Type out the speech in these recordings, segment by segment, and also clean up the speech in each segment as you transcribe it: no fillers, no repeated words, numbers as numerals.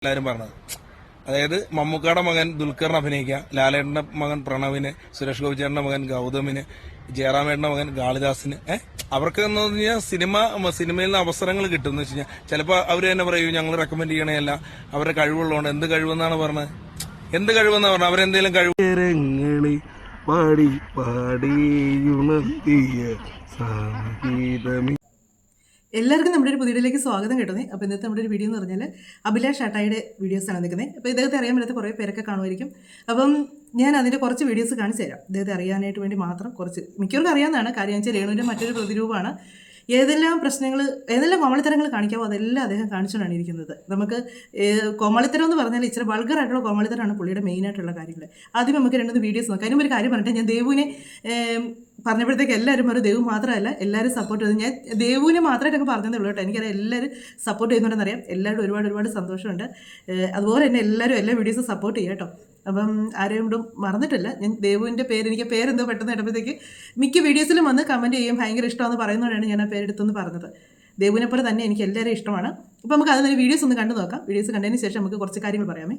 എല്ലാവരും പറഞ്ഞത്. അതായത് മമ്മൂക്കയുടെ മകൻ ദുൽഖറിന് അഭിനയിക്കുക, ലാലേട്ടന്റെ മകൻ പ്രണവിന്, സുരേഷ് ഗോപിച്ചേട്ടന്റെ മകൻ ഗൗതമിന്, ജയറാമേട്ടന്റെ മകൻ കാളിദാസിന് അവർക്ക് എന്ന് പറഞ്ഞാൽ സിനിമയിൽ നിന്ന് അവസരങ്ങൾ കിട്ടും എന്ന് വെച്ച് കഴിഞ്ഞാൽ ചിലപ്പോൾ അവർ തന്നെ പറയൂ ഞങ്ങൾ റെക്കമെൻഡ് ചെയ്യണേയല്ല, അവരുടെ കഴിവുള്ളതുകൊണ്ട്. എന്ത് കഴിവെന്നാണ് പറഞ്ഞത്? എന്ത് കഴിവെന്നാ പറഞ്ഞത്? അവരെന്തെങ്കിലും കഴിവ് പാടി പാടിയുണർത്തിയ സംഗീതമേ. എല്ലാവർക്കും നമ്മുടെ ഒരു പുതിയയിലേക്ക് സ്വാഗതം കിട്ടുന്നത്. അപ്പോൾ ഇന്നത്തെ നമ്മുടെ ഒരു വീഡിയോ എന്ന് പറഞ്ഞാൽ അഭിലാഷ് ഷാട്ടായുടെ വീഡിയോസാണ് നിൽക്കുന്നത്. അപ്പോൾ ഇദ്ദേഹത്തെ അറിയാൻ പറ്റാത്ത കുറേ പേരൊക്കെ കാണുമായിരിക്കും. അപ്പം ഞാൻ അതിൻ്റെ കുറച്ച് വീഡിയോസ് കാണിച്ചു തരാം. ഇദ്ദേഹത്തെ അറിയാനായിട്ട് വേണ്ടി മാത്രം കുറച്ച്. മിക്കവർക്കും അറിയാവുന്നതാണ്. കാര്യം വെച്ചാൽ രേണുവിൻ്റെ മറ്റൊരു പ്രതിരൂപമാണ്. ഏതെല്ലാം പ്രശ്നങ്ങൾ, ഏതെല്ലാം കോമാളിത്തരങ്ങൾ കാണിക്കാമോ അതെല്ലാം അദ്ദേഹം കാണിച്ചുകൊണ്ടാണ് ഇരിക്കുന്നത്. നമുക്ക് കോമാളിത്തരം എന്ന് പറഞ്ഞാൽ ഇച്ചിരി വൾഗറായിട്ടുള്ള കോമാളിത്തരമാണ് പുള്ളിയുടെ മെയിനായിട്ടുള്ള കാര്യങ്ങൾ. ആദ്യം നമുക്ക് രണ്ടു വീഡിയോസ് നോക്കാം. അതിനും ഒരു കാര്യം പറഞ്ഞിട്ട് ഞാൻ ദേവുവിനെ പറഞ്ഞപ്പോഴത്തേക്ക് എല്ലാവരും ഒരു ദേവു മാത്രമല്ല എല്ലാവരും സപ്പോർട്ട് ചെയ്തു. ഞാൻ ദേവുവിനെ മാത്രമായിട്ടൊക്കെ പറഞ്ഞതേ ഉള്ളൂ കേട്ടോ. എനിക്കറിയാം എല്ലാവരും സപ്പോർട്ട് ചെയ്യുന്നുണ്ടെന്നറിയാം. എല്ലാവരും ഒരുപാട് സന്തോഷമുണ്ട്. അതുപോലെ തന്നെ എല്ലാവരും എല്ലാ വീഡിയോസും സപ്പോർട്ട് ചെയ്യുക കേട്ടോ. അപ്പം ആരെയും കൊണ്ടും മറന്നിട്ടില്ല. ഞാൻ ദേവുവിൻ്റെ എനിക്ക് പേരെന്തോ പെട്ടെന്ന് ഇടുമ്പോഴത്തേക്ക് മിക്ക വീഡിയോസിലും വന്ന് കമൻറ്റ് ചെയ്യും ഭയങ്കര ഇഷ്ടമെന്ന് പറയുന്നതുകൊണ്ടാണ് ഞാൻ ആ പേരെടുത്തെന്ന് പറഞ്ഞത്. ദേവുവിനെ പോലെ തന്നെ എനിക്ക് എല്ലാവരും ഇഷ്ടമാണ്. അപ്പോൾ നമുക്ക് അതിന് വീഡിയോസ് ഒന്ന് കണ്ടു നോക്കാം. വീഡിയോസ് കണ്ടതിന് ശേഷം നമുക്ക് കുറച്ച് കാര്യങ്ങൾ പറയാമേ.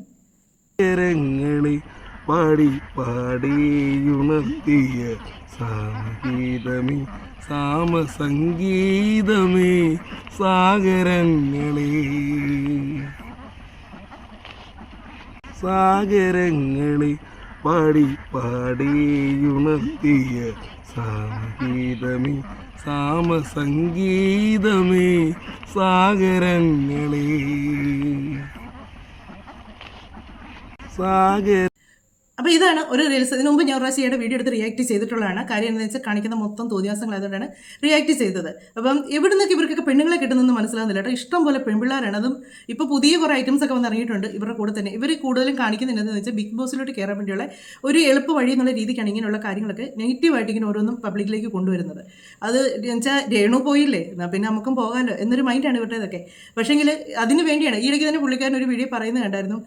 പാടി പാടിയുണർത്തിയ സംഗീതമേ സംഗീതമേ സാഗരങ്ങളെ പാടി പാടിയുണർത്തിയ സംഗീതമേ സംഗീതമേ സാഗരങ്ങളെ അപ്പോൾ ഇതാണ് ഒരു റീൽസ്. ഇതിനു മുമ്പ് ഞാൻ റാശിയുടെ വീഡിയോ എടുത്ത് റിയാക്ട് ചെയ്തിട്ടുള്ളതാണ്. കാര്യം എന്താണെന്ന് വെച്ചാൽ കാണിക്കുന്ന മൊത്തം തോന്നിയാസങ്ങളായതുകൊണ്ടാണ് റിയാക്ട് ചെയ്തത്. അപ്പം എവിടെ നിന്നൊക്കെ ഇവർക്കൊക്കെ പെണ്ണുങ്ങളെ കിട്ടുന്നതെന്ന് മനസ്സിലാകുന്നില്ല കേട്ടോ. ഇഷ്ടം പോലെ പെൺപിള്ളേരാണ്. അതും ഇപ്പോൾ പുതിയ കുറേ ഐറ്റംസ് ഒക്കെ വന്നിറങ്ങിയിട്ടുണ്ട് ഇവരുടെ കൂടെ തന്നെ. ഇവർ കൂടുതലും കാണിക്കുന്നുണ്ടെന്ന് വെച്ചാൽ ബിഗ് ബോസിലോട്ട് കയറാൻ വേണ്ടിയുള്ള ഒരു എളുപ്പ വഴി എന്നുള്ള രീതിക്കാണ് ഇങ്ങനെയുള്ള കാര്യങ്ങളൊക്കെ നെഗറ്റീവായിട്ട് ഇങ്ങനെ ഓരോന്നും പബ്ലിക്കിലേക്ക് കൊണ്ടുവരുന്നത്. അത് വെച്ചാൽ രേണു പോയില്ലേ എന്നാൽ പിന്നെ നമുക്കും പോകാമല്ലോ എന്നൊരു മൈൻഡാണ് ഇവരുടേതൊക്കെ. പക്ഷേങ്കിൽ അതിന് വേണ്ടിയാണ് ഈ ഇടയ്ക്ക് തന്നെ പുള്ളിക്കാരൻ ഒരു വീഡിയോ പറയുന്നത് കണ്ടായിരുന്നു.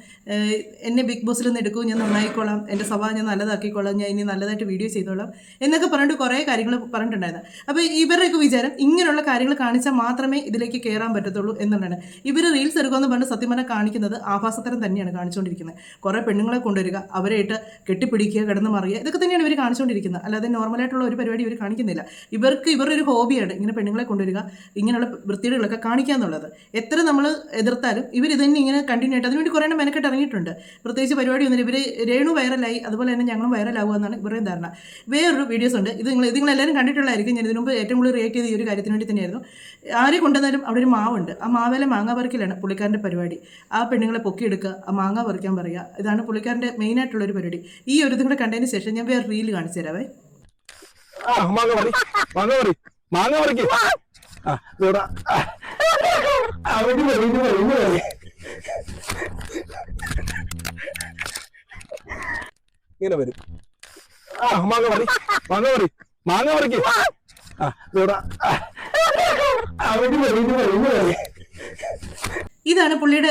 എന്നെ ബിഗ് ബോസിൽ നിന്ന് എടുക്കൂ, ഞാൻ നന്നായിക്കോളാം, എൻ്റെ സ്വഭാവം ഞാൻ നല്ലതാക്കിക്കോളാം, ഞാൻ ഇനി നല്ലതായിട്ട് വീഡിയോ ചെയ്തോളാം എന്നൊക്കെ പറഞ്ഞിട്ട് കുറേ കാര്യങ്ങൾ പറഞ്ഞിട്ടുണ്ടായിരുന്നു. അപ്പോൾ ഇവരുടെയൊക്കെ വിചാരം ഇങ്ങനെയുള്ള കാര്യങ്ങൾ കാണിച്ചാൽ മാത്രമേ ഇതിലേക്ക് കയറാൻ പറ്റത്തുള്ളൂ എന്നുള്ളതാണ്. ഇവർ റീൽസ് എടുക്കുമെന്ന് പറഞ്ഞ് സത്യം പറഞ്ഞാൽ കാണിക്കുന്നത് ആഭാസത്തരം തന്നെയാണ് കാണിച്ചുകൊണ്ടിരിക്കുന്നത്. കുറേ പെണ്ണുങ്ങളെ കൊണ്ടുവരിക, അവരായിട്ട് കെട്ടിപ്പിടിക്കുക, കിടന്ന് മറിയുക, ഇതൊക്കെ തന്നെയാണ് ഇവർ കാണിച്ചുകൊണ്ടിരിക്കുന്നത്. അല്ലാതെ നോർമലായിട്ടുള്ള ഒരു പരിപാടി ഇവർ കാണിക്കുന്നില്ല. ഇവരുടെ ഒരു ഹോബിയാണ് ഇങ്ങനെ പെണ്ണുങ്ങളെ കൊണ്ടുവരിക, ഇങ്ങനെയുള്ള വൃത്തികേടുകളൊക്കെ കാണിക്കുക എന്നുള്ളത്. എത്ര നമ്മൾ എതിർത്താലും ഇവർ ഇതന്നെ ഇങ്ങനെ കണ്ടിന്യൂ ആയിട്ട് അതിനുവേണ്ടി കുറേ മെനക്കെട്ട് ഇറങ്ങിയിട്ടുണ്ട്. പ്രത്യേകിച്ച് പരിപാടിയൊന്നുമില്ല. ഇവർ രേണു വൈറലായി, അതുപോലെ തന്നെ ഞങ്ങളും വൈറലാകുക എന്നാണ് ഇവരുടെയും ധാരണ. വേറൊരു വീഡിയോസ് ഉണ്ട്. നിങ്ങളെല്ലാവരും കണ്ടിട്ടുള്ളതായിരിക്കും. ഞാൻ ഇതിനു മുമ്പ് ഏറ്റവും കൂടുതൽ റിയാക്ട് ചെയ്ത ഈ ഒരു കാര്യത്തിന് വേണ്ടി തന്നെയായിരുന്നു. ആരെ കൊണ്ടുവന്നാലും അവിടെ ഒരു മാവുണ്ട്. ആ മാവേലെ മാങ്ങ പറിക്കലാണ് പുള്ളിക്കാരൻ്റെ പരിപാടി. ആ പെണ്ണുങ്ങളെ പൊക്കിയെടുക്കുക, ആ മാങ്ങ പറിക്കാൻ പറയുക, ഇതാണ് പുള്ളിക്കാരൻ്റെ മെയിനായിട്ടുള്ളൊരു പരിപാടി. ഈ ഒരു ഇതും കൂടെ കണ്ടതിന് ശേഷം ഞാൻ വേറെ റീൽ കാണിച്ചു തരാവേ. ഇങ്ങനെ വരും. മാങ്ങ പറിക്ക്. ഇതാണ് പുള്ളിയുടെ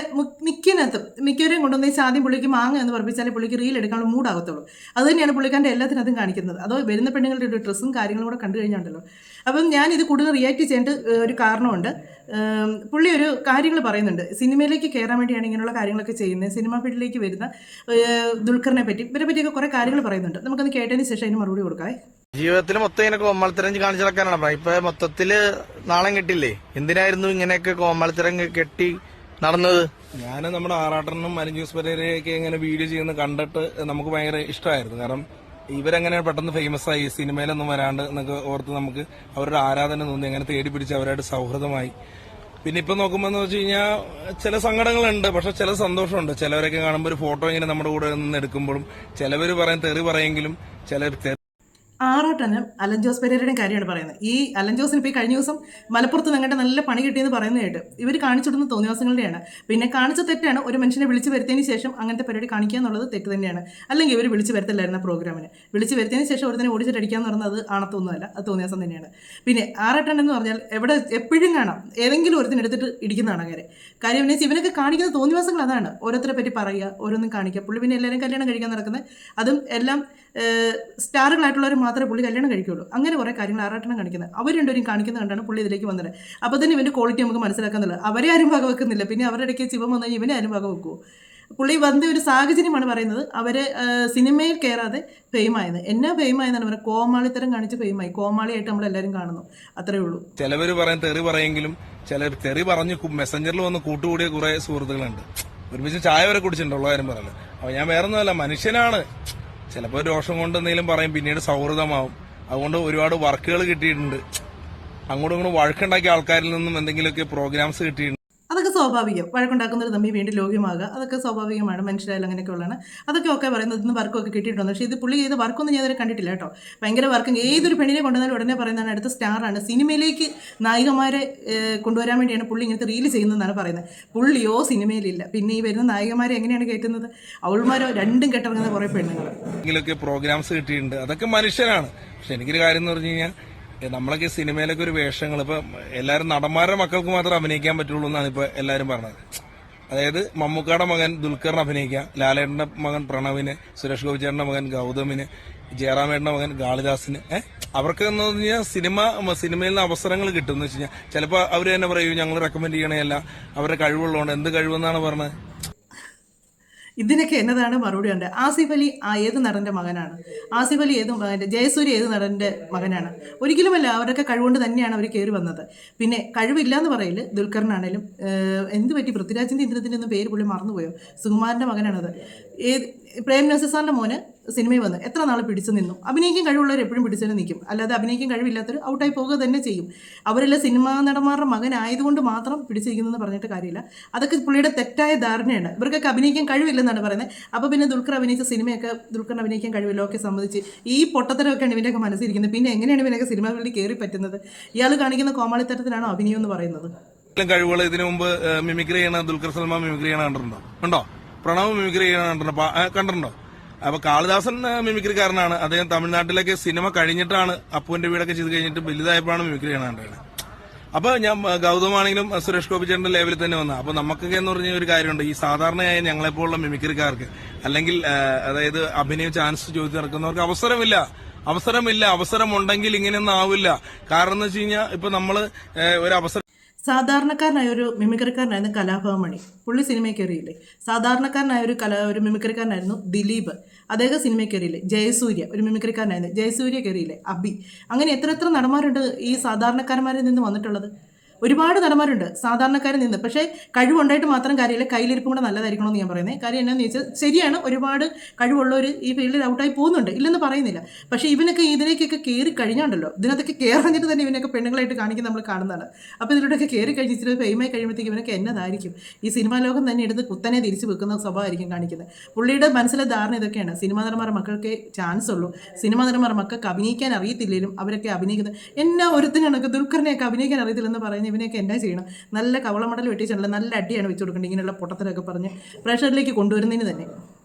മിക്കവരെയും കൊണ്ടുവന്ന് ആദ്യം പുള്ളിക്ക് മാങ്ങ എന്ന് പറപ്പിച്ചാലേ പുള്ളിക്ക് റീൽ എടുക്കാനുള്ള മൂടാകത്തുള്ളൂ. അത് തന്നെയാണ് പുള്ളിക്കാരൻ്റെ എല്ലാത്തിനകത്തും കാണിക്കുന്നത്. അതോ വരുന്ന പെണ്ണുങ്ങളുടെ ഒരു ഡ്രസ്സും കാര്യങ്ങളും കൂടെ കണ്ടു കഴിഞ്ഞുണ്ടല്ലോ. അപ്പം ഞാനിത് കൂടുതൽ റിയാക്ട് ചെയ്യേണ്ട ഒരു കാരണമുണ്ട്. പുള്ളി ഒരു കാര്യങ്ങൾ പറയുന്നുണ്ട്. സിനിമയിലേക്ക് കയറാൻ വേണ്ടിയാണ് ഇങ്ങനെയുള്ള കാര്യങ്ങളൊക്കെ ചെയ്യുന്നത്. സിനിമാ ഫീൽഡിലേക്ക് വരുന്ന ദുൽഖറിനെ പറ്റി ഇവരെ പറ്റിയൊക്കെ കുറേ കാര്യങ്ങൾ പറയുന്നുണ്ട്. നമുക്കൊന്ന് കേട്ടതിന് ശേഷം അതിന് മറുപടി കൊടുക്കാം. ജീവിതത്തിൽ മൊത്തം ഇങ്ങനെ കോമാളിത്തരം കാണിച്ചു നടക്കാനാണ്. ഇപ്പൊ മൊത്തത്തില് നാളം കെട്ടില്ലേ? എന്തിനായിരുന്നു ഇങ്ങനെയൊക്കെ കോമാളിത്തരം കെട്ടി നടന്നത്? ഞാൻ നമ്മുടെ ആറാട്ടനും അലഞ്ചൂസ് പരേരയൊക്കെ ഇങ്ങനെ വീഡിയോ ചെയ്യുന്നത് കണ്ടിട്ട് നമുക്ക് ഭയങ്കര ഇഷ്ടമായിരുന്നു. കാരണം ഇവരെങ്ങനെ പെട്ടെന്ന് ഫേമസ് ആയി, സിനിമയിലൊന്നും വരാണ്ട് എന്നൊക്കെ ഓർത്ത് നമുക്ക് അവരുടെ ആരാധന തോന്നി. അങ്ങനെ തേടി പിടിച്ച് അവരായിട്ട് സൗഹൃദമായി. പിന്നെ ഇപ്പൊ നോക്കുമ്പോ എന്ന് വെച്ച് കഴിഞ്ഞാൽ ചില സങ്കടങ്ങളുണ്ട്, പക്ഷെ ചില സന്തോഷമുണ്ട്. ചിലവരൊക്കെ കാണുമ്പോൾ ഒരു ഫോട്ടോ ഇങ്ങനെ നമ്മുടെ കൂടെ നിന്ന് എടുക്കുമ്പോഴും ചിലവര് തെറി പറയെങ്കിലും ചിലർ ആറാട്ടനും അലൻ ജോസ് പെരേരയുടെയും കാര്യമാണ് പറയുന്നത്. ഈ അലൻ ജോസിന് ഇപ്പോൾ ഈ കഴിഞ്ഞ ദിവസം മലപ്പുറത്ത് നിങ്ങളുടെ നല്ല പണി കിട്ടിയെന്ന് പറയുന്നതായിട്ട് ഇവർ കാണിച്ചിടുന്ന തോന്നിവാസങ്ങളുടെയാണ്. പിന്നെ കാണിച്ച തെറ്റാണ്. ഒരു മനുഷ്യനെ വിളിച്ചു വരുത്തിയതിന് ശേഷം അങ്ങനത്തെ പരിപാടി കാണിക്കുക എന്നുള്ളത് തെറ്റ് തന്നെയാണ്. അല്ലെങ്കിൽ ഇവർ വിളിച്ചു വരുത്തില്ലായിരുന്ന പ്രോഗ്രാമിന് വിളിച്ചു വരുത്തിയതിന് ശേഷം ഒരുത്തനെ ഓടിച്ചിട്ടടിക്കുക എന്ന് പറഞ്ഞത് ആണത്തൊന്നുമല്ല, അത് തോന്നിവാസം തന്നെയാണ്. പിന്നെ ആറാട്ടൻ എന്ന് പറഞ്ഞാൽ എപ്പോഴും കാണാം ഏതെങ്കിലും ഒരുത്തിനെടുത്തിട്ട് ഇടിക്കുന്നതാണ് കാര്യം എന്ന് വെച്ചാൽ ഇവനൊക്കെ കാണിക്കുന്ന തോന്നിവാസങ്ങൾ അതാണ്. ഓരോരുത്തരെ പറ്റി പറയുക, ഓരോന്നും കാണിക്കുക. പുള്ളി പിന്നെ എല്ലാവരും കല്യാണം കഴിക്കാൻ നടക്കുന്നത് അതും എല്ലാം സ്റ്റാറുകളായിട്ടുള്ളവർ മാത്രമേ പുള്ളി കല്യാണം കഴിക്കുകയുള്ളൂ. അങ്ങനെ കുറേ കാര്യങ്ങൾ ആറാട്ടണം കാണിക്കുന്നത്. അവർ രണ്ടുപേരും കാണിക്കുന്നത് കണ്ടാണ് പുള്ളി ഇതിലേക്ക് വന്നത്. അപ്പോൾ തന്നെ ഇവൻ്റെ ക്വാളിറ്റി നമുക്ക് മനസ്സിലാക്കുന്നില്ല. അവരെ ആരും വക വെക്കുന്നില്ല. പിന്നെ അവരുടെ ഇടയ്ക്ക് ശിവം വന്നു കഴിഞ്ഞാൽ ഇവനെ ആരും വക വെക്കുമോ? പുള്ളി വന്ന ഒരു സാഹചര്യമാണ് പറയുന്നത്. അവർ സിനിമയിൽ കയറാതെ ഫെയിമായത്. എന്നാ ഫെയിമായെന്നാണ് പറയുന്നത്, കോമാളിത്തരം കാണിച്ച് ഫെയിമായി. കോമാളിയായിട്ട് നമ്മളെല്ലാവരും കാണുന്നു, അത്രേ ഉള്ളൂ. ചിലവർ പറയാൻ തെറി പറയെങ്കിലും ചിലർ തെറി പറഞ്ഞ് മെസ്സഞ്ചറിൽ വന്ന് കൂട്ടുകൂടിയ കുറെ സുഹൃത്തുക്കളുണ്ട്. ഒരുമിച്ച് ചായ വരെ കുടിച്ചിട്ടുള്ള കാര്യം പറയല്ലോ. അപ്പൊ ഞാൻ വേറെ ഒന്നുമല്ല, മനുഷ്യനാണ്. ചിലപ്പോൾ രോഷം കൊണ്ട് എന്തെങ്കിലും പറയും, പിന്നീട് സൗഹൃദമാവും. അതുകൊണ്ട് ഒരുപാട് വർക്കുകൾ കിട്ടിയിട്ടുണ്ട്. അങ്ങോട്ടും ഇങ്ങോട്ടും വഴക്കുണ്ടാക്കിയ ആൾക്കാരിൽ നിന്നും എന്തെങ്കിലുമൊക്കെ പ്രോഗ്രാംസ് കിട്ടിയിട്ടുണ്ട്. അതൊക്കെ സ്വാഭാവികം. വഴക്കുണ്ടാക്കുന്നവർ തമ്മിൽ വീണ്ടും ലോകമാകുക, അതൊക്കെ സ്വാഭാവികമാണ്. മനുഷ്യരായാലും അങ്ങനെയൊക്കെ ഉള്ളതാണ്. അതൊക്കെ ഒക്കെ പറയുന്നത് ഇന്ന് വർക്കൊക്കെ കിട്ടിയിട്ടുണ്ട്. പക്ഷേ ഇത് പുള്ളി ചെയ്ത് വർക്കൊന്നും ഞാൻ ഇതുവരെ കണ്ടിട്ടില്ല കേട്ടോ. ഭയങ്കര വർക്കും. ഏതൊരു പെണ്ണിനെ കൊണ്ടുവന്നാലും ഉടനെ പറയുന്നതാണ് അടുത്ത സ്റ്റാറാണ്, സിനിമയിലേക്ക് നായികമാരെ കൊണ്ടുവരാൻ വേണ്ടിയാണ് പുള്ളി ഇങ്ങനത്തെ റീല് ചെയ്യുന്നതെന്നാണ് പറയുന്നത്. പുള്ളിയോ സിനിമയിലില്ല, പിന്നെ ഈ വരുന്ന നായികമാരെ എങ്ങനെയാണ് കയറ്റുന്നത്? അവൾമാരോ രണ്ടും കെട്ടിറങ്ങുന്ന കുറേ പെണ്ണുങ്ങൾ. എന്തെങ്കിലുമൊക്കെ പ്രോഗ്രാംസ് കിട്ടിയിട്ടുണ്ട്. അതൊക്കെ മനുഷ്യനാണ്. പക്ഷെ എനിക്കൊരു കാര്യം എന്ന് പറഞ്ഞു കഴിഞ്ഞാൽ, നമ്മളൊക്കെ സിനിമയിലൊക്കെ ഒരു വേഷങ്ങൾ ഇപ്പൊ എല്ലാവരും നടന്മാരുടെ മക്കൾക്ക് മാത്രം അഭിനയിക്കാൻ പറ്റുള്ളൂ എന്നാണ് ഇപ്പൊ എല്ലാവരും പറഞ്ഞത്. അതായത് മമ്മൂക്കയുടെ മകൻ ദുൽഖറിന് അഭിനയിക്കാം, ലാലേട്ടന്റെ മകൻ പ്രണവിന്, സുരേഷ് ഗോപിച്ചേട്ടന്റെ മകൻ ഗൗതമിന്, ജയറാമേട്ടന്റെ മകൻ ഗാളിദാസിന്. അവർക്ക് എന്ന് പറഞ്ഞാൽ സിനിമയിൽ നിന്ന് അവസരങ്ങൾ കിട്ടും എന്ന് വെച്ച് കഴിഞ്ഞാൽ ചിലപ്പോൾ അവർ തന്നെ പറയൂ ഞങ്ങൾ റെക്കമെൻഡ് ചെയ്യണേയല്ല, അവരുടെ കഴിവുള്ളതുകൊണ്ട്. എന്ത് കഴിവെന്നാണ് പറഞ്ഞത്? ഇതിനൊക്കെ എന്നതാണ് മറുപടി ഉണ്ട്. ആസിഫ് അലി ഏത് നടൻ്റെ മകനാണ്? ആസിഫ് അലി ഏത് മകൻ്റെ? ജയസൂര്യ ഏത് നടൻ്റെ മകനാണ്? ഒരിക്കലുമല്ല. അവരൊക്കെ കഴിവുകൊണ്ട് തന്നെയാണ് അവർ കയറി വന്നത്. പിന്നെ കഴിവില്ല എന്ന് പറയില്ല. ദുൽഖറിനാണേലും എന്ത് പറ്റി, പൃഥ്വിരാജിൻ്റെ ഇന്ദ്രത്തിൻ്റെ ഒന്നും പേര് പുള്ളി മറന്നുപോയോ? സുകുമാരൻ്റെ മകനാണത്. പ്രേം നസീർ സാറിൻ്റെ മോന് സിനിമയിൽ വന്ന് എത്ര നാൾ പിടിച്ചു നിന്നു. അഭിനയിക്കാൻ കഴിവുള്ളവർ എപ്പോഴും പിടിച്ചു നിൽക്കും, അല്ലാതെ അഭിനയിക്കാൻ കഴിവില്ലാത്തവർ ഔട്ടായി പോകുക തന്നെ ചെയ്യും. അവരെല്ലാം സിനിമാ നടന്മാരുടെ മകനായതുകൊണ്ട് മാത്രം പിടിച്ചിരിക്കുന്നതെന്ന് പറഞ്ഞിട്ട് കാര്യമില്ല. അതൊക്കെ പുള്ളിയുടെ തെറ്റായ ധാരണയാണ്. ഇവർക്കൊക്കെ അഭിനയിക്കാൻ കഴിവില്ലെന്നാണ് പറയുന്നത്. അപ്പോൾ പിന്നെ ദുൽഖർ അഭിനയിച്ച സിനിമയൊക്കെ ദുൽഖറിന് അഭിനയിക്കാൻ കഴിവില്ല, ഒക്കെ സംബന്ധിച്ച് ഈ പൊട്ടത്തരമൊക്കെയാണ് ഇവൻ്റെയൊക്കെ മനസ്സിരിക്കുന്നത്. പിന്നെ എങ്ങനെയാണ് ഇവനൊക്കെ സിനിമ ഫീൽഡിൽ കയറി പറ്റുന്നത്? ഇയാൾ കാണിക്കുന്ന കോമാളിത്തരത്തിലാണോ അഭിനയം എന്ന് പറയുന്നത്? കഴിവുകൾ ഇതിനു മുമ്പ് മിമിക്രി ചെയ്യണ ദുൽഖർ സൽമാൻ മിമിക്രി ചെയ്യണ കണ്ടിട്ടുണ്ടോ? ഉണ്ടോ? പ്രണവ് മിമിക്രി ചെയ്യണ കണ്ടിട്ടുണ്ടോ? അപ്പൊ കാളിദാസൻ മിമിക്രിക്കാരനാണ്. അദ്ദേഹം തമിഴ്നാട്ടിലേക്ക് സിനിമ കഴിഞ്ഞിട്ടാണ്, അപ്പുവിന്റെ വീടൊക്കെ ചെയ്ത് കഴിഞ്ഞിട്ട് വലുതായപ്പോഴാണ് മിമിക്രി ചെയ്യണ കണ്ടത്. അപ്പൊ ഞാൻ ഗൗതമാണെങ്കിലും സുരേഷ് ഗോപിച്ചേട്ടന്റെ ലെവലിൽ തന്നെ വന്ന. അപ്പൊ നമുക്കൊക്കെ എന്ന് പറഞ്ഞ ഒരു കാര്യമുണ്ട്, ഈ സാധാരണയായ ഞങ്ങളെപ്പോലുള്ള മിമിക്രിക്കാർക്ക് അല്ലെങ്കിൽ അതായത് അഭിനയ ചാൻസ് ചോദിച്ചു നടക്കുന്നവർക്ക് അവസരമില്ല. അവസരമുണ്ടെങ്കിൽ ഇങ്ങനെയൊന്നും ആവില്ല. കാരണം എന്ന് വെച്ച് കഴിഞ്ഞാൽ ഇപ്പൊ നമ്മള് ഒരു അവസരം, സാധാരണക്കാരനായ ഒരു മിമിക്രിക്കാരനായിരുന്നു കലാഭവൻ മണി. പുള്ളി സിനിമയിൽ കയറിയില്ലേ. സാധാരണക്കാരനായ ഒരു മിമിക്രിക്കാരനായിരുന്നു ദിലീപ്. അദ്ദേഹം സിനിമയിൽ കയറിയില്ലേ. ജയസൂര്യ ഒരു മിമിക്രിക്കാരനായിരുന്നു, ജയസൂര്യ കയറിയില്ലേ. അബി. അങ്ങനെ എത്ര നടന്മാരുണ്ട് ഈ സാധാരണക്കാരന്മാരിൽ നിന്ന് വന്നിട്ടുള്ളത്? ഒരുപാട് നടന്മാരുണ്ട് സാധാരണക്കാരിൽ നിന്ന്. പക്ഷേ കഴിവുണ്ടായിട്ട് മാത്രം കാര്യമില്ല, കയ്യിലിരിപ്പും കൂടെ നല്ലതായിരിക്കണമെന്ന് ഞാൻ പറയുന്നത്. കാര്യം എന്നാന്ന് ചോദിച്ചാൽ ശരിയാണ്, ഒരുപാട് കഴിവുള്ളവർ ഈ ഫീൽഡിൽ ഔട്ടായി പോകുന്നുണ്ട്, ഇല്ലെന്ന് പറയുന്നില്ല. പക്ഷേ ഇവനൊക്കെ ഇതിലേക്കൊക്കെ കയറി കഴിഞ്ഞാണ്ടല്ലോ, ഇതിനകത്തൊക്കെ കയറിഞ്ഞിട്ട് തന്നെ ഇവനൊക്കെ പെണ്ണുങ്ങളായിട്ട് കാണിക്കുന്ന നമ്മൾ കാണുന്നതാണ്. അപ്പോൾ ഇതിലൂടെയൊക്കെ കയറി കഴിഞ്ഞിട്ട് ഫെയിമായി കഴിയുമ്പോഴത്തേക്ക് ഇവനൊക്കെ എന്നതായിരിക്കും? ഈ സിനിമാ ലോകം തന്നെ എടുത്ത് കുത്തനെ തിരിച്ചു വെക്കുന്ന സ്വഭാവമായിരിക്കും കാണിക്കുന്നത്. പുള്ളിയുടെ മനസ്സിലെ ധാരണ ഇതൊക്കെയാണ്. സിനിമാ നടന്മാരുടെ മക്കൾക്ക് ചാൻസ് ഉള്ളൂ, സിനിമാ നടന്മാരുടെ മക്കൾക്ക് അഭിനയിക്കാൻ അറിയത്തില്ലെങ്കിലും അവരൊക്കെ അഭിനയിക്കുന്നത്. എന്നാ ഒരുത്തിനൊക്കെ ദുൽഖറിനെയൊക്കെ അഭിനയിക്കാൻ അറിയത്തില്ലെന്ന് പറയുന്നത് ഇവനെയൊക്കെ എന്നാ ചെയ്യണം? നല്ല കവളമടൽ വെട്ടിച്ചുള്ള നല്ല അടിയാണ് വെച്ച് കൊടുക്കേണ്ടത്. ഇങ്ങനെയുള്ള പൊട്ടത്തരൊക്കെ പറഞ്ഞ് പ്രേക്ഷകരിലേക്ക് കൊണ്ടുവരുന്നതിന് തന്നെ.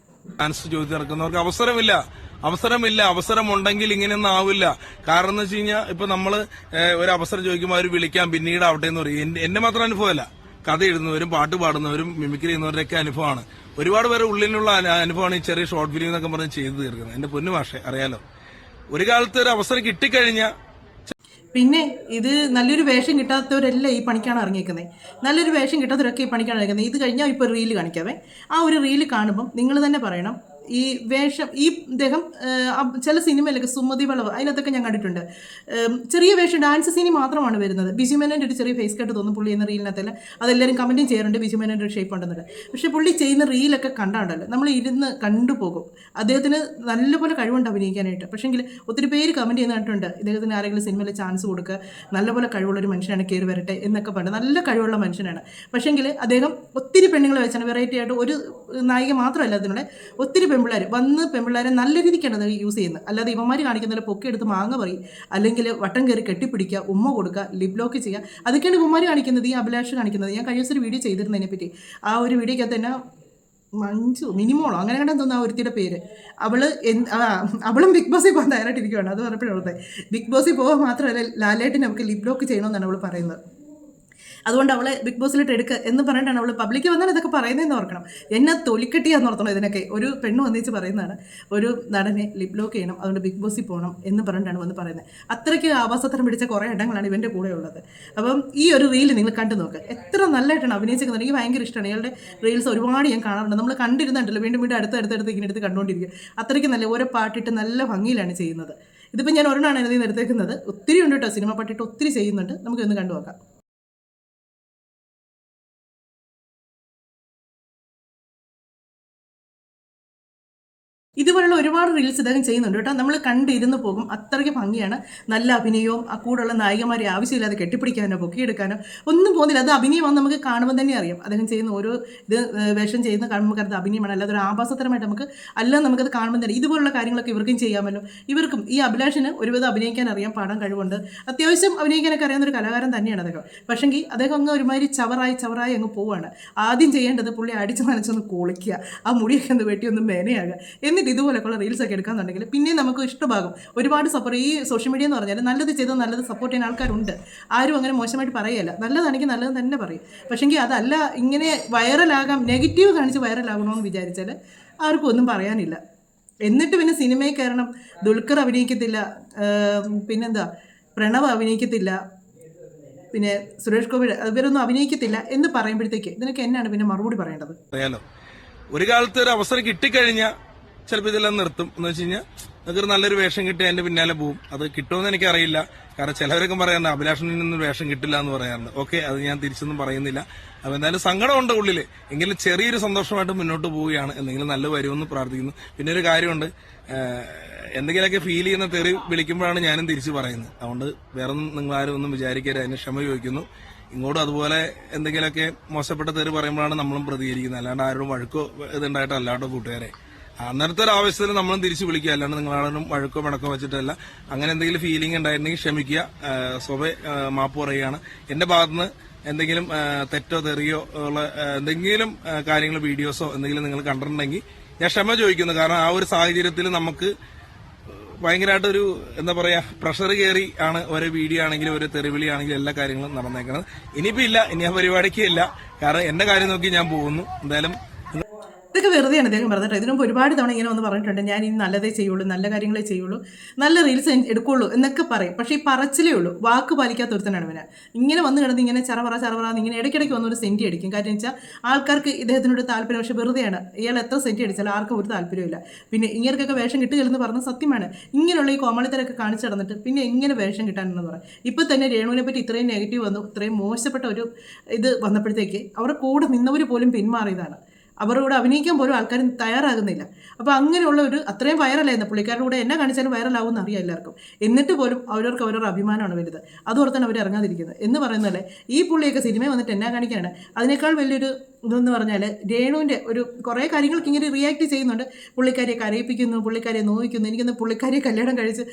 ചാൻസ് ചോദിച്ചു നടക്കുന്നവർക്ക് അവസരമില്ല. അവസരമുണ്ടെങ്കിൽ ഇങ്ങനെയൊന്നും ആവില്ല. കാരണം എന്ന് വെച്ച് കഴിഞ്ഞാൽ ഇപ്പൊ നമ്മള് ഒരു അവസരം ചോദിക്കുമ്പോൾ അവർ വിളിക്കാം പിന്നീട് ആവട്ടെ എന്ന് പറയും. എന്റെ മാത്രം അനുഭവമല്ല, കഥ എഴുതുന്നവരും പാട്ട് പാടുന്നവരും മിമിക്രി ചെയ്യുന്നവരുടെയൊക്കെ അനുഭവമാണ്. ഒരുപാട് പേര് ഉള്ളിലുള്ള അനുഭവമാണ് ഈ ചെറിയ ഷോർട്ട് ഫിലിം എന്നൊക്കെ പറഞ്ഞ് ചെയ്തു തീർക്കുന്നത്. എന്റെ പൊന്നു ഭാഷ അറിയാലോ, ഒരു കാലത്ത് ഒരു അവസരം കിട്ടിക്കഴിഞ്ഞാൽ. പിന്നെ ഇത് നല്ലൊരു വേഷം കിട്ടാത്തവരെല്ലാം ഈ പണിക്കാണ് ഇറങ്ങിയിരിക്കുന്നത്. നല്ലൊരു വേഷം കിട്ടാത്തവരൊക്കെ ഈ പണിക്കാണ് ഇറങ്ങുന്നത്. ഇത് കഴിഞ്ഞാൽ ഇപ്പോൾ റീല് കാണിക്കാവേ. ആ ഒരു റീല് കാണുമ്പം നിങ്ങൾ തന്നെ പറയണം, ഈ വേഷം ഈ ഇദ്ദേഹം ചില സിനിമയിലൊക്കെ സുമതി വളവ് അതിനകത്തൊക്കെ ഞാൻ കണ്ടിട്ടുണ്ട്. ചെറിയ വേഷം ഡാൻസ് സീനി മാത്രമാണ് വരുന്നത്. ബിജുമേനോൻ്റെ ഒരു ചെറിയ ഫേസ് കട്ട് തോന്നും പുള്ളി ചെയ്യുന്ന റീലിനകത്തല്ല. അതെല്ലാവരും കമൻറ്റും ചെയ്യാറുണ്ട് ബിജുമേനോൻ്റെ ഒരു ഷേപ്പ് ഉണ്ടെന്നുണ്ട്. പക്ഷേ പുള്ളി ചെയ്യുന്ന റീലൊക്കെ കണ്ടാണ്ടല്ലോ നമ്മൾ ഇരുന്ന് കണ്ടുപോകും. അദ്ദേഹത്തിന് നല്ലപോലെ കഴിവുണ്ട് അഭിനയിക്കാനായിട്ട്. പക്ഷേങ്കിൽ ഒത്തിരി പേര് കമൻറ്റ് ചെയ്യുന്നതായിട്ടുണ്ട്, ഇദ്ദേഹത്തിന് ആരെങ്കിലും സിനിമയിൽ ചാൻസ് കൊടുക്കുക, നല്ലപോലെ കഴിവുള്ളൊരു മനുഷ്യനാണ്, കയറി വരട്ടെ എന്നൊക്കെ പറഞ്ഞ്. നല്ല കഴിവുള്ള മനുഷ്യനാണ്. പക്ഷേങ്കിൽ അദ്ദേഹം ഒത്തിരി പെണ്ണുങ്ങളെ വെച്ചാണ് വെറൈറ്റി ആയിട്ട്. ഒരു നായിക മാത്രമല്ല അതിനുള്ള ഒത്തിരി പെൺപിള്ളേരെ നല്ല രീതിക്കാണ് അത് യൂസ് ചെയ്യുന്നത്. അല്ലാതെ ഇവന്മാർ കാണിക്കുന്നതിൽ പൊക്കിയെടുത്ത് മാങ്ങ പറയും, അല്ലെങ്കിൽ വട്ടം കയറി കെട്ടിപ്പിടിക്കുക, ഉമ്മ കൊടുക്കുക, ലിപ് ലോക്ക് ചെയ്യുക, അതൊക്കെയാണ് ഇവന്മാർ കാണിക്കുന്നത്, ഈ അഭിലാഷ് കാണിക്കുന്നത്. ഞാൻ കഴിഞ്ഞ ദിവസം ഒരു വീഡിയോ ചെയ്തിരുന്നതിനെപ്പറ്റി. ആ ഒരു വീഡിയോക്കകത്ത് തന്നെ മഞ്ജു മിനിമോളോ അങ്ങനെ കണ്ടാൽ തോന്നുന്നു ആ ഒരുത്തിയുടെ പേര്. അവളും ബിഗ് ബോസിൽ പോകാൻ തയ്യാറായിട്ടിരിക്കുകയാണ്. അത് പറഞ്ഞപ്പോഴത്തെ ബിഗ് ബോസിൽ പോകാൻ മാത്രമല്ല ലാലേട്ടിന് നമുക്ക് ലിപ് ലോക്ക് ചെയ്യണമെന്നാണ് അവൾ പറയുന്നത്. അതുകൊണ്ട് അവളെ ബിഗ് ബോസിലിട്ട് എടുക്കുക എന്ന് പറഞ്ഞിട്ടാണ് അവൾ പബ്ലിക്ക് വന്നാൽ ഇതൊക്കെ പറയുന്നതെന്ന് ഓർക്കണം. എന്നെ തൊലിക്കെട്ടിയാന്ന് ഓർത്തണം ഇതിനൊക്കെ. ഒരു പെണ്ണ് വന്നിച്ച് പറയുന്നതാണ് ഒരു നടനെ ലിപ് ലോക്ക് ചെയ്യണം, അതുകൊണ്ട് ബിഗ് ബോസിൽ പോകണം എന്ന് പറഞ്ഞിട്ടാണ് വന്ന് പറയുന്നത്. അത്രയ്ക്ക് ആഭാസത്തരം പിടിച്ച കുറേ ഇടങ്ങളാണ് ഇവൻ്റെ കൂടെ ഉള്ളത്. അപ്പം ഈ ഒരു റീൽ നിങ്ങൾ കണ്ടു നോക്ക്, എത്ര നല്ലതായിട്ടാണ് അഭിനയിച്ചിരിക്കുന്നത്. എനിക്ക് ഭയങ്കര ഇഷ്ടമാണ് ഇയാളുടെ റീൽസ്, ഒരുപാട് ഞാൻ കാണാറുണ്ട്. നമ്മൾ കണ്ടിരുന്നുണ്ടല്ലോ, വീണ്ടും വീണ്ടും അടുത്തടുത്ത് ഇങ്ങനെ എടുത്ത് കണ്ടുകൊണ്ടിരിക്കുക. അത്രയ്ക്ക് നല്ല ഓരോ പാട്ടിട്ട് നല്ല ഭംഗിയിലാണ് ചെയ്യുന്നത്. ഇതിപ്പോൾ ഞാൻ ഒരെണ്ണമാണ് ഇതിൽ എടുത്തേക്കുന്നത്. ഒത്തിരി ഉണ്ട് കേട്ടോ, സിനിമ പാട്ടിട്ട് ഒത്തിരി ചെയ്യുന്നുണ്ട്. നമുക്കൊന്ന് കണ്ടു നോക്കാം. ഇതുപോലുള്ള ഒരുപാട് റീൽസ് ഇദ്ദേഹം ചെയ്യുന്നുണ്ട് കേട്ടോ. നമ്മൾ കണ്ടിരുന്ന് പോകും, അത്രയ്ക്ക് ഭംഗിയാണ്. നല്ല അഭിനയവും ആ കൂടെയുള്ള നായികമാരെ ആവശ്യമില്ലാതെ കെട്ടിപ്പിടിക്കാനോ പൊക്കിയെടുക്കാനോ ഒന്നും പോകുന്നില്ല. അത് അഭിനയമാണെന്ന് നമുക്ക് കാണുമ്പോൾ തന്നെ അറിയാം. അദ്ദേഹം ചെയ്യുന്ന ഓരോ വേഷം ചെയ്യുന്ന കാണുമ്പോൾ അത് അഭിനയമാണ്, അല്ലാതെ ഒരു ആഭാസത്തരമായിട്ട് നമുക്കത് കാണുമ്പോൾ തന്നെ ഇതുപോലുള്ള കാര്യങ്ങളൊക്കെ ഇവർക്കും ചെയ്യാമല്ലോ. ഇവർക്കും ഈ അഭിലാഷിന് ഒരുവിധം അഭിനയിക്കാൻ അറിയാം, പാടാൻ കഴിവുണ്ട്, അത്യാവശ്യം അഭിനയിക്കാനൊക്കെ അറിയാവുന്ന ഒരു കലാകാരൻ തന്നെയാണ് അദ്ദേഹം. പക്ഷെങ്കിൽ അദ്ദേഹം അങ്ങ് ഒരുമാതിരി ചവറായി അങ്ങ് പോവുകയാണ്. ആദ്യം ചെയ്യേണ്ടത് പുള്ളി അടിച്ച് നനച്ചൊന്ന് കുളിക്കുക, ആ മുടിയൊക്കെ ഒന്ന് വെട്ടി ഒന്ന് മേനയാകുക, എന്നിട്ട് ഇതുപോലെയൊക്കെയുള്ള റീൽസൊക്കെ എടുക്കാന്നുണ്ടെങ്കിൽ പിന്നെ നമുക്ക് ഇഷ്ടമാകും. ഒരുപാട് സപ്പോർട്ട് ഈ സോഷ്യൽ മീഡിയ എന്ന് പറഞ്ഞാൽ നല്ലത് ചെയ്താൽ നല്ലത് സപ്പോർട്ട് ചെയ്യുന്ന ആൾക്കാരുണ്ട്. ആരും അങ്ങനെ മോശമായിട്ട് പറയുകയല്ല, നല്ലതാണെങ്കിൽ നല്ലത് തന്നെ പറയും. പക്ഷെങ്കിൽ അതല്ല ഇങ്ങനെ വൈറലാകാം, നെഗറ്റീവ് കാണിച്ച് വൈറലാകണമെന്ന് വിചാരിച്ചാൽ ആർക്കും ഒന്നും പറയാനില്ല. എന്നിട്ട് പിന്നെ സിനിമയിൽ കയറണം, ദുൽഖർ അഭിനയിക്കത്തില്ല, പിന്നെന്താ പ്രണവ് അഭിനയിക്കത്തില്ല, പിന്നെ സുരേഷ് ഗോപി ഇവരൊന്നും അഭിനയിക്കത്തില്ല എന്ന് പറയുമ്പോഴത്തേക്ക് ഇതിനൊക്കെ എന്നാണ് പിന്നെ മറുപടി പറയേണ്ടത്? ഒരു കാലത്ത് ഒരു അവസരം കിട്ടിക്കഴിഞ്ഞാൽ ചിലപ്പോൾ ഇതെല്ലാം നിർത്തും. എന്ന് വെച്ച് കഴിഞ്ഞാൽ നിങ്ങൾക്ക് നല്ലൊരു വേഷം കിട്ടി അതിന്റെ പിന്നാലെ പോവും. അത് കിട്ടുമെന്ന് എനിക്കറിയില്ല. കാരണം ചിലവരൊക്കെ പറയാറുണ്ട് അഭിലാഷനിൽ നിന്നും വേഷം കിട്ടില്ല എന്ന് പറയാറുണ്ട്. ഓക്കെ, അത് ഞാൻ തിരിച്ചൊന്നും പറയുന്നില്ല. അപ്പൊ എന്തായാലും സങ്കടമുണ്ട് ഉള്ളില്, എങ്കിലും ചെറിയൊരു സന്തോഷമായിട്ട് മുന്നോട്ട് പോവുകയാണ്. എന്തെങ്കിലും നല്ല വരുമെന്ന് പ്രാർത്ഥിക്കുന്നു. പിന്നെ ഒരു കാര്യമുണ്ട്, എന്തെങ്കിലുമൊക്കെ ഫീൽ ചെയ്യുന്ന തെറി വിളിക്കുമ്പോഴാണ് ഞാനും തിരിച്ചു പറയുന്നത്. അതുകൊണ്ട് വേറെ നിങ്ങൾ ആരും ഒന്നും വിചാരിക്കരുത്, അതിന് ക്ഷമ ചോദിക്കുന്നു. ഇങ്ങോട്ടും അതുപോലെ എന്തെങ്കിലുമൊക്കെ മോശപ്പെട്ട തെറി പറയുമ്പോഴാണ് നമ്മളും പ്രതികരിക്കുന്നത്, അല്ലാണ്ട് ആരോടും വഴക്കോ ഇതുണ്ടായിട്ടല്ലാട്ടോ കൂട്ടുകാരെ. അന്നേരത്തെ ഒരു ആവശ്യത്തിൽ നമ്മളും തിരിച്ചു വിളിക്കുക, അല്ലാണ്ട് നിങ്ങളാരും വഴക്കോ മടക്കോ വെച്ചിട്ടല്ല. അങ്ങനെ എന്തെങ്കിലും ഫീലിംഗ് ഉണ്ടായിട്ടുണ്ടെങ്കിൽ ക്ഷമിക്കുക, മാപ്പ് പറയുകയാണ്. എന്റെ ഭാഗത്തുനിന്ന് എന്തെങ്കിലും തെറ്റോ തെറിയോ ഉള്ള എന്തെങ്കിലും കാര്യങ്ങൾ വീഡിയോസോ എന്തെങ്കിലും നിങ്ങൾ കണ്ടിട്ടുണ്ടെങ്കിൽ ഞാൻ ക്ഷമ ചോദിക്കുന്നു. കാരണം ആ ഒരു സാഹചര്യത്തിൽ നമുക്ക് ഭയങ്കരമായിട്ടൊരു എന്താ പറയാ പ്രഷർ കയറി ആണ് ഓരോ വീഡിയോ ആണെങ്കിലും ഒരു തെറിവിളി ആണെങ്കിലും എല്ലാ കാര്യങ്ങളും നടന്നേക്കുന്നത്. ഇനിയിപ്പോ ഇല്ല, ഇനി ആ പരിപാടിക്ക് ഇല്ല. കാരണം എന്റെ കാര്യം നോക്കി ഞാൻ പോകുന്നു. എന്തായാലും ഇതൊക്കെ വെറുതെയാണ് അദ്ദേഹം പറഞ്ഞിട്ട്. ഇതിനുമ്പോൾ ഒരുപാട് തവണ ഇങ്ങനെ ഒന്ന് പറഞ്ഞിട്ടുണ്ട്, ഞാൻ ഇനി നല്ലതേ ചെയ്യുള്ളൂ, നല്ല കാര്യങ്ങളെ ചെയ്യുള്ളൂ, നല്ല റീൽസ് എടുക്കുള്ളൂ എന്നൊക്കെ പറയും. പക്ഷേ ഈ പറച്ചിലേ ഉള്ളൂ, വാക്ക് പാലിക്കാത്ത ഒരുത്തനാണ് ഇവന്. ഇങ്ങനെ വന്ന് കിടന്ന് ഇങ്ങനെ ചറവറാന്ന് ഇങ്ങനെ ഇടയ്ക്കിടയ്ക്ക് വന്നൊരു സെൻറ്റി അടിക്കും. കാര്യം വെച്ചാൽ ആൾക്കാർക്ക് ഇദ്ദേഹത്തിനോട് താല്പര്യം, പക്ഷേ വെറുതെയാണ്. ഇയാൾ എത്ര സെൻറ്റി അടിച്ചാലും ആർക്കും ഒരു താല്പര്യമില്ല. പിന്നെ ഇങ്ങനെയൊക്കെ വേഷം കിട്ടുകയെന്ന് പറഞ്ഞ സത്യമാണ്. ഇങ്ങനെയുള്ള ഈ കോമാളിത്തരൊക്കെ കാണിച്ചു നടന്നിട്ട് പിന്നെ എങ്ങനെ വേഷം കിട്ടാനെന്ന് പറയാം. ഇപ്പം തന്നെ രേണുവിനെ പറ്റി ഇത്രയും നെഗറ്റീവ് വന്നു, ഇത്രയും മോശപ്പെട്ട ഒരു ഇത് വന്നപ്പോഴത്തേക്ക് അവരുടെ കൂടെ നിന്നവർ പോലും പിന്മാറിയതാണ്. അവരുടെ കൂടെ അഭിനയിക്കാൻ പോലും ആൾക്കാർ തയ്യാറാകുന്നില്ല. അപ്പോൾ അങ്ങനെയുള്ള ഒരു അത്രയും വൈറലായിരുന്നു. പുള്ളിക്കാരുടെ കൂടെ എന്നെ കാണിച്ചാലും വൈറലാവും എന്നറിയാം എല്ലാവർക്കും. എന്നിട്ട് പോലും അവരവരുടെ അഭിമാനമാണ് വലുത്. അതോർത്താണ് അവർ ഇറങ്ങാതിരിക്കുന്നത് എന്ന് പറയുന്നതല്ലേ. ഈ പുള്ളിയൊക്കെ സിനിമയിൽ വന്നിട്ട് എന്നാ കാണിക്കാനാണ്? അതിനേക്കാൾ വലിയൊരു ഇതെന്ന് പറഞ്ഞാൽ രേണുവിൻ്റെ ഒരു കുറേ കാര്യങ്ങൾക്ക് ഇങ്ങനെ റിയാക്ട് ചെയ്യുന്നുണ്ട്. പുള്ളിക്കാരിയെ കരയിപ്പിക്കുന്നു, പുള്ളിക്കാരിയെ നോവിക്കുന്നു. എനിക്കൊന്ന് പുള്ളിക്കാരിയെ കല്യാണം കഴിച്ച്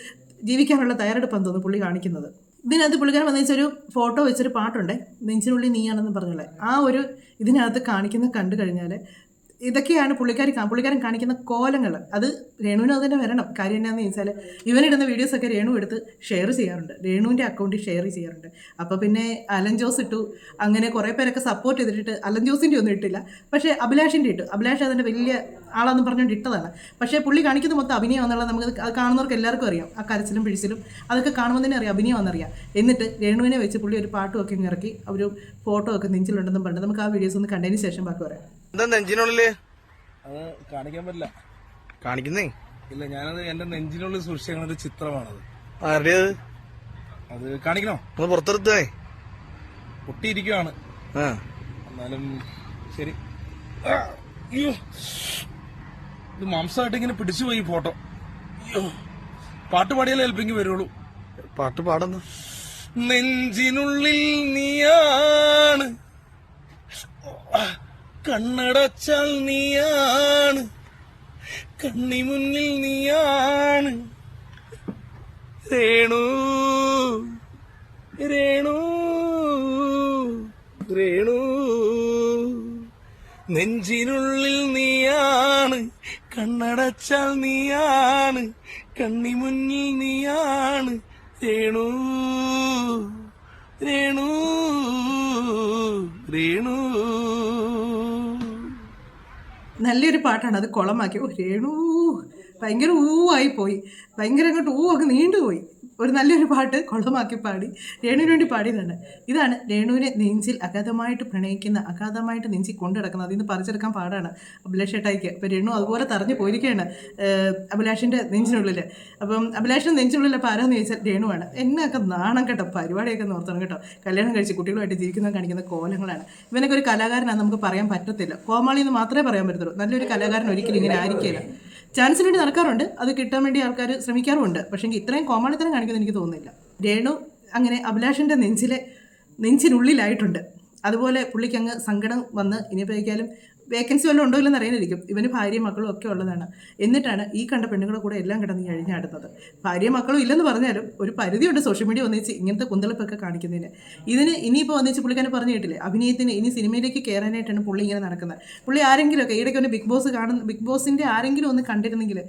ജീവിക്കാനുള്ള തയ്യാറെടുപ്പെന്ന് തോന്നുന്നു പുള്ളി കാണിക്കുന്നത്. ഇതിനകത്ത് പുള്ളിക്കാരൻ വന്നു വെച്ചൊരു ഫോട്ടോ വെച്ചൊരു പാട്ടുണ്ട്, നെഞ്ചിനുള്ളിൽ നീയാണെന്ന് പറഞ്ഞല്ലേ. ആ ഒരു ഇതിനകത്ത് കാണിക്കുന്ന കണ്ടു കഴിഞ്ഞാൽ ഇതൊക്കെയാണ് പുള്ളിക്കാരൻ കാണിക്കുന്ന കോലങ്ങൾ. അത് രേണുവിന് അത് തന്നെ വരണം. കാര്യം എന്നാന്ന് ചോദിച്ചാൽ ഇവനിടുന്ന വീഡിയോസൊക്കെ രേണു എടുത്ത് ഷെയർ ചെയ്യാറുണ്ട്, രേണുവിൻ്റെ അക്കൗണ്ടിൽ ഷെയർ ചെയ്യാറുണ്ട്. അപ്പോൾ പിന്നെ അലൻ ജോസ് ഇട്ടു, അങ്ങനെ കുറേ പേരൊക്കെ സപ്പോർട്ട് ചെയ്തിട്ട് അലൻ ജോസിൻ്റെ ഒന്നും ഇട്ടില്ല, പക്ഷേ അഭിലാഷിൻ്റെ ഇട്ടു. അഭിലാഷ് അതിൻ്റെ വലിയ ആളാന്ന് പറഞ്ഞുകൊണ്ട് ഇട്ടതാണ്. പക്ഷേ പുള്ളി കാണിക്കുന്നത് മൊത്തം അഭിനയമാണെന്നുള്ളത് നമുക്ക് അത് കാണുന്നവർക്ക് എല്ലാവർക്കും അറിയാം. ആ കരച്ചിലും പിഴിച്ചിലും അതൊക്കെ കാണുമ്പോൾ തന്നെ അറിയാം അഭിനയമാണെന്നറിയാം. എന്നിട്ട് രേണുവിനെ വെച്ച് പുള്ളി ഒരു പാട്ടും ഒക്കെ ഇറക്കി, ഒരു ഫോട്ടോ ഒക്കെ നെഞ്ചിലുണ്ടെന്നും പറഞ്ഞു. നമുക്ക് ആ വീഡിയോസ് ഒന്ന് കണ്ടതിന് ശേഷം ബാക്കി പറയാം. എന്താ നെഞ്ചിനുള്ളില് അത് കാണിക്കാൻ പറ്റില്ല. കാണിക്കുന്നേ ഇല്ല, ഞാനത് എന്റെ നെഞ്ചിനുള്ളിൽ സൂക്ഷിച്ച ഒരു ചിത്രമാണത്. ആരുടേത്? അത് കാണിക്കണോ? ഒന്ന് പുറത്തെടുത്തേ. പൊട്ടിയിരിക്കുവാണ്. എന്നാലും ശരി. ഇത് മാംസമായിട്ട് ഇങ്ങനെ പിടിച്ചുപോയി ഫോട്ടോ. പാട്ട് പാടിയാലേ എൽപ്പിങ് വരുള്ളൂ. പാട്ട് പാടുന്നു. നെഞ്ചിനുള്ളിൽ നീയാണ്, കണ്ണടച്ചാൽ നീയാണ്, കണ്ണിമുന്നിൽ നീയാണ്, രേണു രേണു രേണു. നെഞ്ചിനുള്ളിൽ നീയാണ്, കണ്ണടച്ചാൽ നീയാണ്, കണ്ണിമുന്നിൽ നീയാണ്, രേണു രേണു. രേണു. നല്ലൊരു പാട്ടാണ്, അത് കുളമാക്കി. ഓ രേണു ഭയങ്കര ആയി പോയി, ഭയങ്കര അങ്ങോട്ട് ഒക്കെ നീണ്ടുപോയി. ഒരു നല്ലൊരു പാട്ട് കുളമാക്കി പാടി, രേണുവിന് വേണ്ടി പാടിയതാണ്. ഇതാണ് രേണുവിനെ നെഞ്ചിൽ അഗാധമായിട്ട് പ്രണയിക്കുന്ന, അഗാധമായിട്ട് നെഞ്ചിൽ കൊണ്ടു കിടക്കുന്നത്. അതിൽ നിന്ന് പറിച്ചെടുക്കാൻ പാടാണ് അഭിലാഷ് ഏട്ടായിക്ക്. അപ്പോൾ രേണു അതുപോലെ തറഞ്ഞു പോയിരിക്കുകയാണ് അഭിലാഷിൻ്റെ നെഞ്ചിനുള്ളിൽ. അപ്പം അഭിലാഷിൻ്റെ നെഞ്ചിനുള്ളിൽ അപ്പോൾ ആരാന്ന് ചോദിച്ചാൽ രേണുവാണ്. എന്നൊക്കെ നാണം കേട്ടോ പരിപാടിയൊക്കെ നോർത്തണം കേട്ടോ. കല്യാണം കഴിച്ച് കുട്ടികളുമായിട്ട് ജീവിക്കുന്ന കാണിക്കുന്ന കോലങ്ങളാണ്. ഇവനൊക്കെ ഒരു കലാകാരനാണ് നമുക്ക് പറയാൻ പറ്റത്തില്ല. കോമാളി എന്ന് മാത്രമേ പറയാൻ പറ്റത്തുള്ളൂ. നല്ലൊരു കലാകാരൻ ഒരിക്കലും ഇങ്ങനെ ആയിരിക്കില്ല. ചാൻസിന് വേണ്ടി നടക്കാറുണ്ട്, അത് കിട്ടാൻ വേണ്ടി ആൾക്കാർ ശ്രമിക്കാറുമുണ്ട്. പക്ഷേ ഇത്രയും കോമാളിത്തരം കാണിക്കുമെന്ന് എനിക്ക് തോന്നുന്നില്ല. രേണു അങ്ങനെ അഭിലാഷിൻ്റെ നെഞ്ചിനുള്ളിലായിട്ടുണ്ട്. അതുപോലെ പുള്ളിക്ക് അങ്ങ് സങ്കടം വന്ന് ഇനിയിപ്പോഴേക്കാലും വേക്കൻസി വല്ലതും ഉണ്ടോ ഇല്ലെന്ന് അറിയാനിരിക്കും. ഇവന് ഭാര്യയും മക്കളും ഒക്കെ ഉള്ളതാണ്. എന്നിട്ടാണ് ഈ കണ്ട പെണ്ണുങ്ങളുടെ കൂടെ എല്ലാം കിടന്ന് കഴിഞ്ഞാടുന്നത്. ഭാര്യയും മക്കളും ഇല്ലെന്ന് പറഞ്ഞാലും ഒരു പരിധിയുണ്ട് സോഷ്യൽ മീഡിയ ഒന്നിച്ച് ഇങ്ങനത്തെ കുന്തളിപ്പൊക്കെ കാണിക്കുന്നതിന്. ഇതിന് ഇനിയിപ്പോൾ ഒന്നിച്ച് പുള്ളിക്കാരെ പറഞ്ഞു കേട്ടില്ലേ, അഭിനയത്തിന് ഇനി സിനിമയിലേക്ക് കയറാനായിട്ടാണ് പുള്ളി ഇങ്ങനെ നടക്കുന്നത്. പുള്ളി ആരെങ്കിലുമൊക്കെ ഇടയ്ക്ക് ഒന്ന് ബിഗ് ബോസിൻ്റെ ആരെങ്കിലും ഒന്ന് കണ്ടിരുന്നെങ്കിൽ,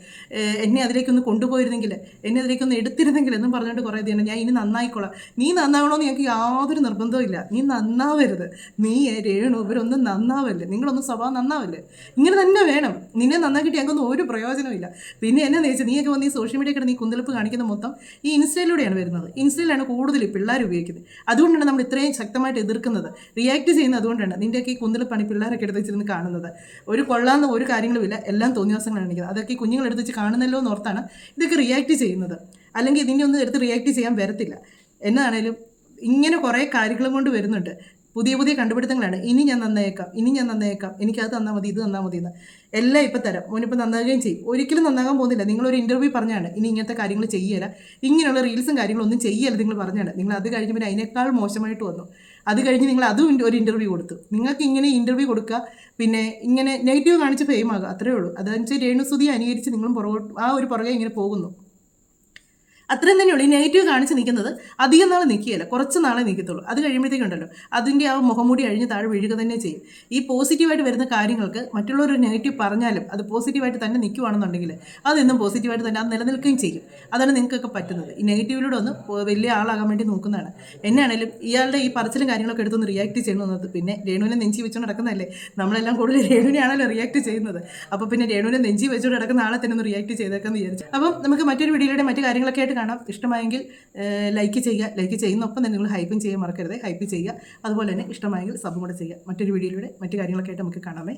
എന്നെ അതിലേക്കൊന്ന് കൊണ്ടുപോയിരുന്നെങ്കിൽ, എന്നെ അതിലേക്കൊന്ന് എടുത്തിരുന്നെങ്കിൽ എന്നും പറഞ്ഞുകൊണ്ട് കുറേ ദിവസം ഞാൻ ഇനി നന്നായിക്കോളാം. നീ നന്നാവണമെന്ന് ഞങ്ങൾക്ക് യാതൊരു നിർബന്ധവും ഇല്ല. നീ നന്നാവരുത്, നീ രേണു ഇവരൊന്നും നന്നാവല്ലേ, നിങ്ങളൊന്നും സ്വഭാവം നന്നാവല്ലേ, ഇങ്ങനെ തന്നെ വേണം. നിന്നെ നന്നാക്കിയിട്ട് ഞങ്ങൾക്കൊന്നും ഒരു പ്രയോജനവും ഇല്ല. പിന്നെ എന്നെ ചോദിച്ചാൽ നീയൊക്കെ വന്ന് ഈ സോഷ്യൽ മീഡിയ കിടന്ന് ഈ കുന്തളിപ്പ് കാണിക്കുന്ന മൊത്തം ഈ ഇൻസ്റ്റയിലൂടെയാണ് വരുന്നത്. ഇൻസ്റ്റയിലാണ് കൂടുതൽ പിള്ളേർ ഉപയോഗിക്കുന്നത്. അതുകൊണ്ടാണ് നമ്മൾ ഇത്രയും ശക്തമായിട്ട് എതിർക്കുന്നത്, റിയാക്ട് ചെയ്യുന്നത്. അതുകൊണ്ടാണ് നിൻ്റെയൊക്കെ ഈ കുന്തളിപ്പാണ് ഈ പിള്ളേരൊക്കെ എടുത്ത് വെച്ചിരുന്ന് കാണുന്നത്. ഒരു കൊള്ളാവുന്ന ഒരു കാര്യങ്ങളുമില്ല, എല്ലാം തോന്നിവാസങ്ങളാണ് കാണിക്കുന്നത്. അതൊക്കെ ഈ കുഞ്ഞുങ്ങൾ എടുത്ത് വെച്ച് കാണുന്നല്ലോ എന്നോർത്താണ് ഇതൊക്കെ റിയാക്ട് ചെയ്യുന്നത്. അല്ലെങ്കിൽ ഇതിൻ്റെ ഒന്നും എടുത്ത് റിയാക്ട് ചെയ്യാൻ വരത്തില്ല. എന്നാണേലും ഇങ്ങനെ കുറേ കാര്യങ്ങളും കൊണ്ട് വരുന്നുണ്ട്. പുതിയ പുതിയ കണ്ടുപിടുത്തങ്ങളാണ്. ഇനി ഞാൻ നന്നായേക്കാം, എനിക്കത് തന്നാൽ മതി, ഇത് തന്നാൽ മതി എന്ന് എല്ലാം ഇപ്പം തരാം. മോനിപ്പോൾ നന്നാകുകയും ചെയ്യും. ഒരിക്കലും നന്നാകാൻ പോകുന്നില്ല. നിങ്ങളൊരു ഇൻ്റർവ്യൂ പറഞ്ഞാണ് ഇനി ഇങ്ങനത്തെ കാര്യങ്ങൾ ചെയ്യല, ഇങ്ങനെയുള്ള റീൽസും കാര്യങ്ങളൊന്നും ചെയ്യല നിങ്ങൾ പറഞ്ഞാണ്. നിങ്ങൾ അത് കഴിഞ്ഞ് പിന്നെ അതിനേക്കാൾ മോശമായിട്ട് വന്നു. അത് കഴിഞ്ഞ് നിങ്ങൾ അതും ഒരു ഇൻ്റർവ്യൂ കൊടുത്തു. നിങ്ങൾക്ക് ഇങ്ങനെ ഇൻ്റർവ്യൂ കൊടുക്കുക, പിന്നെ ഇങ്ങനെ നെഗറ്റീവ് കാണിച്ച് ഫെയിം ആകുക, അത്രേ ഉള്ളൂ. അതനുസരിച്ച് രേണുസുതിയെ അനുകരിച്ച് നിങ്ങളും പുറകെ ഇങ്ങനെ പോകുന്നു. അത്രയും തന്നെയുള്ളൂ. ഈ നെഗറ്റീവ് കാണിച്ച് നിൽക്കുന്നത് അധികം നാൾ നിൽക്കുകയില്ല, കുറച്ച് നാളെ നിൽക്കത്തുള്ളൂ. അത് കഴിയുമ്പോഴത്തേക്കുണ്ടല്ലോ അതിൻ്റെ ആ മുഖംമൂടി അഴിഞ്ഞ് താഴെ വീഴുക തന്നെ ചെയ്യും. ഈ പോസിറ്റീവായിട്ട് വരുന്ന കാര്യങ്ങൾക്ക് മറ്റുള്ളവർ നെഗറ്റീവ് പറഞ്ഞാലും അത് പോസിറ്റീവായിട്ട് തന്നെ നിൽക്കുകയാണെന്നുണ്ടെങ്കിൽ അതെന്നും പോസിറ്റീവായിട്ട് തന്നെ അത് നിലനിൽക്കുകയും ചെയ്യും. അതാണ് നിങ്ങൾക്കൊക്കെ പറ്റുന്നത്. ഈ നെഗറ്റീവിലൂടെ ഒന്ന് വലിയ ആളാകാൻ വേണ്ടി നോക്കുന്നതാണ്. എന്നാണേലും ഇയാളുടെ ഈ പറച്ചിലും കാര്യങ്ങളൊക്കെ എടുത്തൊന്ന് റിയാക്ട് ചെയ്യണമെന്നത്, പിന്നെ രേണുവിനെ നെഞ്ചി വെച്ചുകൊണ്ട് നടക്കുന്നതല്ലേ, നമ്മളെല്ലാം കൂടുതൽ രേണുവിനെയാണല്ലോ റിയാക്ട് ചെയ്യുന്നത്. അപ്പോൾ പിന്നെ രേണുവിനെ നെഞ്ചി വെച്ചുകൊണ്ട് നടക്കുന്ന ആളെ തന്നെ ഒന്ന് റിയാക്ട് ചെയ്തേക്കാന്ന് വിചാരിച്ചു. അപ്പം നമുക്ക് മറ്റൊരു വീഡിയോയുടെ മറ്റു കാര്യങ്ങളൊക്കെ ആയിട്ട് കാണാം. ഇഷ്ടമായെങ്കിൽ ലൈക്ക് ചെയ്യുന്നൊപ്പം തന്നെ നിങ്ങൾ ഹൈപ്പും ചെയ്യാൻ മറക്കരുത്. ഹൈപ്പ് ചെയ്യുക, അതുപോലെ തന്നെ ഇഷ്ടമായെങ്കിൽ സബും കൂടെ ചെയ്യുക. മറ്റൊരു വീഡിയോയിലൂടെ മറ്റു കാര്യങ്ങളൊക്കെ ആയിട്ട് നമുക്ക് കാണാമേ.